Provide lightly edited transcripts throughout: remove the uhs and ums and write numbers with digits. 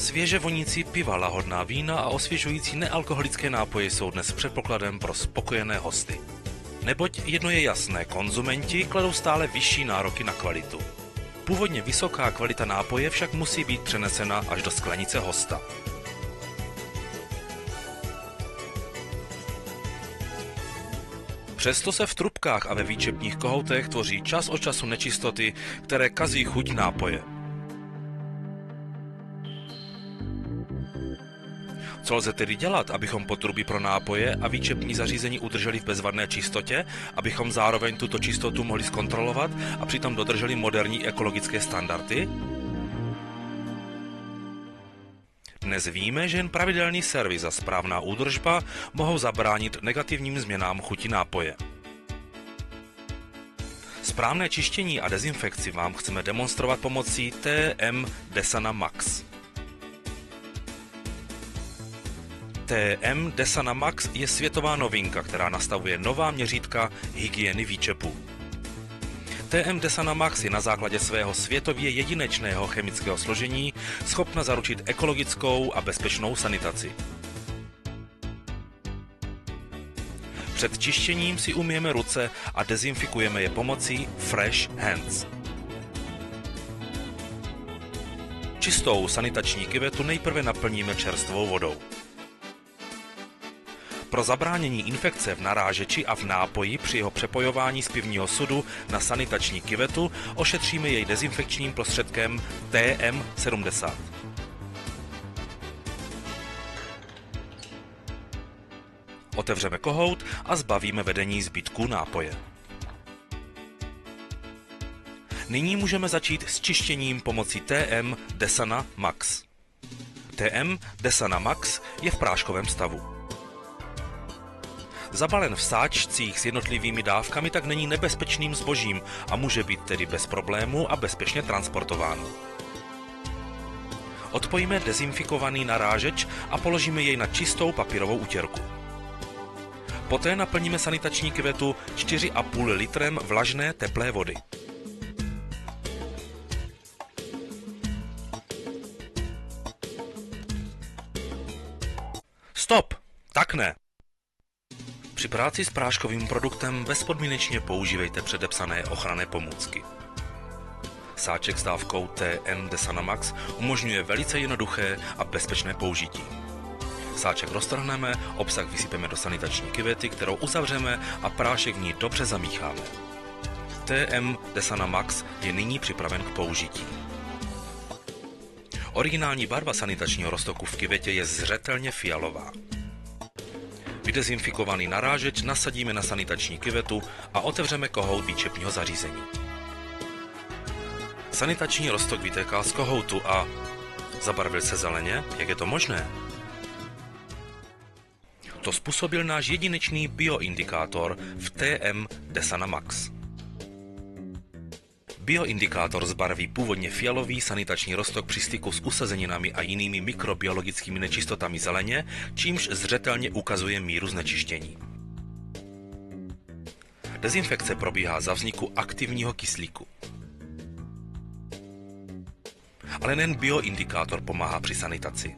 Svěže vonící piva, lahodná vína a osvěžující nealkoholické nápoje jsou dnes předpokladem pro spokojené hosty. Neboť jedno je jasné, konzumenti kladou stále vyšší nároky na kvalitu. Původně vysoká kvalita nápoje však musí být přenesena až do sklenice hosta. Přesto se v trubkách a ve výčepních kohoutech tvoří čas od času nečistoty, které kazí chuť nápoje. Co lze tedy dělat, abychom potrubí pro nápoje a výčepní zařízení udrželi v bezvadné čistotě, abychom zároveň tuto čistotu mohli zkontrolovat a přitom dodrželi moderní ekologické standardy? Dnes víme, že jen pravidelný servis a správná údržba mohou zabránit negativním změnám chuti nápoje. Správné čištění a dezinfekci vám chceme demonstrovat pomocí TM Desana Max. TM Desana Max je světová novinka, která nastavuje nová měřítka hygieny výčepů. TM Desana Max je na základě svého světově jedinečného chemického složení schopna zaručit ekologickou a bezpečnou sanitaci. Před čištěním si umyjeme ruce a dezinfikujeme je pomocí Fresh Hands. Čistou sanitační kyvetu nejprve naplníme čerstvou vodou. Pro zabránění infekce v narážeči a v nápoji při jeho přepojování z pivního sudu na sanitační kyvetu ošetříme jej dezinfekčním prostředkem TM70. Otevřeme kohout a zbavíme vedení zbytků nápoje. Nyní můžeme začít s čištěním pomocí TM Desana Max. TM Desana Max je v práškovém stavu. Zabalen v sáčcích s jednotlivými dávkami tak není nebezpečným zbožím a může být tedy bez problému a bezpečně transportován. Odpojíme dezinfikovaný narážeč a položíme jej na čistou papírovou utěrku. Poté naplníme sanitační kyvetu 4,5 litrem vlažné teplé vody. Stop! Tak ne! Při práci s práškovým produktem bezpodmínečně používejte předepsané ochranné pomůcky. Sáček s dávkou TM Desana Max umožňuje velice jednoduché a bezpečné použití. Sáček roztrhneme, obsah vysypeme do sanitační kyvety, kterou uzavřeme a prášek v ní dobře zamícháme. TM Desana Max je nyní připraven k použití. Originální barva sanitačního roztoku v kyvetě je zřetelně fialová. Vydezinfikovaný narážeč nasadíme na sanitační kyvetu a otevřeme kohout výčepního zařízení. Sanitační roztok vytéká z kohoutu a zabarvil se zeleně, jak je to možné? To způsobil náš jedinečný bioindikátor v TM Desana Max. Bioindikátor zbarví původně fialový sanitační roztok při styku s usazeninami a jinými mikrobiologickými nečistotami zeleně, čímž zřetelně ukazuje míru znečištění. Dezinfekce probíhá za vzniku aktivního kyslíku. Ale nejen bioindikátor pomáhá při sanitaci.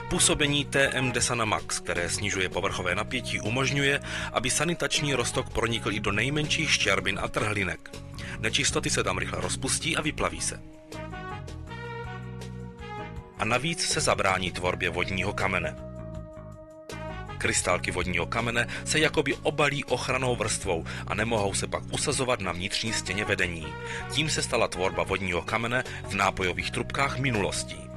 Působení TM Desana Max, které snižuje povrchové napětí, umožňuje, aby sanitační roztok pronikl i do nejmenších štěrbin a trhlinek. Nečistoty se tam rychle rozpustí a vyplaví se. A navíc se zabrání tvorbě vodního kamene. Krystálky vodního kamene se jakoby obalí ochrannou vrstvou a nemohou se pak usazovat na vnitřní stěně vedení. Tím se stala tvorba vodního kamene v nápojových trubkách minulostí.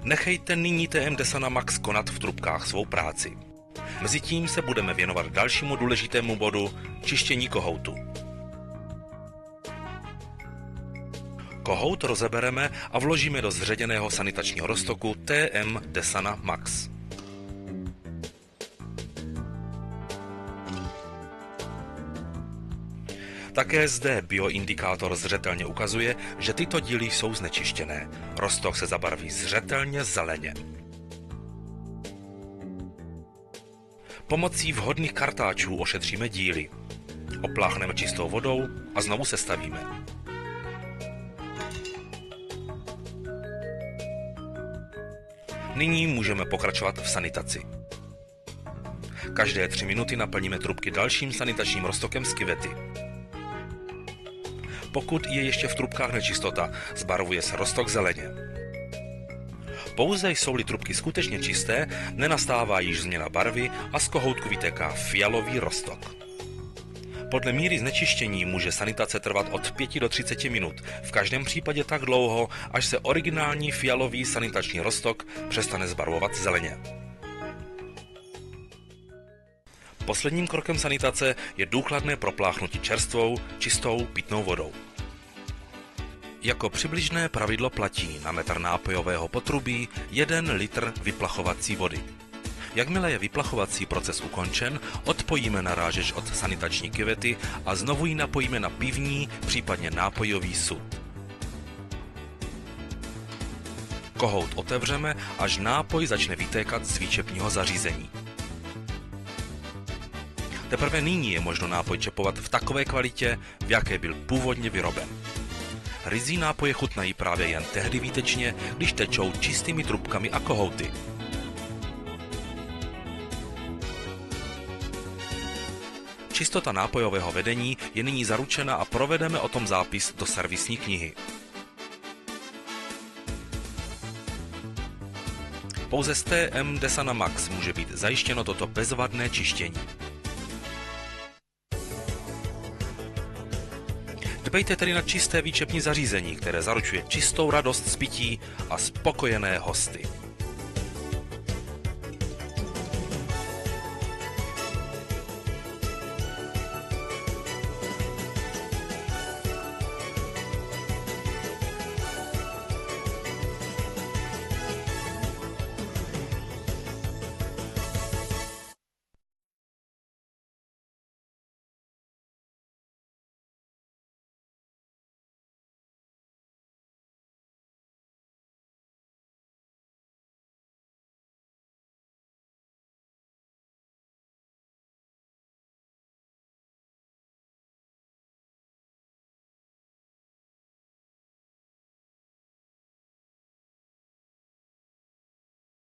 Nechejte nyní TM Desana Max konat v trubkách svou práci. Mezitím se budeme věnovat dalšímu důležitému bodu – čištění kohoutu. Kohout rozebereme a vložíme do zředěného sanitačního roztoku TM Desana Max. Také zde bioindikátor zřetelně ukazuje, že tyto díly jsou znečištěné. Roztok se zabarví zřetelně zeleně. Pomocí vhodných kartáčů ošetříme díly. Opláchneme čistou vodou a znovu sestavíme. Nyní můžeme pokračovat v sanitaci. Každé 3 minuty naplníme trubky dalším sanitačním roztokem z kyvety. Pokud je ještě v trubkách nečistota, zbarvuje se roztok zeleně. Pouze jsou-li trubky skutečně čisté, nenastává již změna barvy a z kohoutku vytéká fialový roztok. Podle míry znečištění může sanitace trvat od 5 do 30 minut, v každém případě tak dlouho, až se originální fialový sanitační roztok přestane zbarvovat zeleně. Posledním krokem sanitace je důkladné propláchnutí čerstvou, čistou pitnou vodou. Jako přibližné pravidlo platí na metr nápojového potrubí 1 litr vyplachovací vody. Jakmile je vyplachovací proces ukončen, odpojíme narážeč od sanitační kyvety a znovu ji napojíme na pivní, případně nápojový sud. Kohout otevřeme, až nápoj začne vytékat z výčepního zařízení. Teprve nyní je možno nápoj čepovat v takové kvalitě, v jaké byl původně vyroben. Ryzí nápoje chutnají právě jen tehdy výtečně, když tečou čistými trubkami a kohouty. Čistota nápojového vedení je nyní zaručena a provedeme o tom zápis do servisní knihy. Pouze z TM Desana Max může být zajištěno toto bezvadné čištění. Dbejte tedy na čisté výčepní zařízení, které zaručuje čistou radost z pití a spokojené hosty.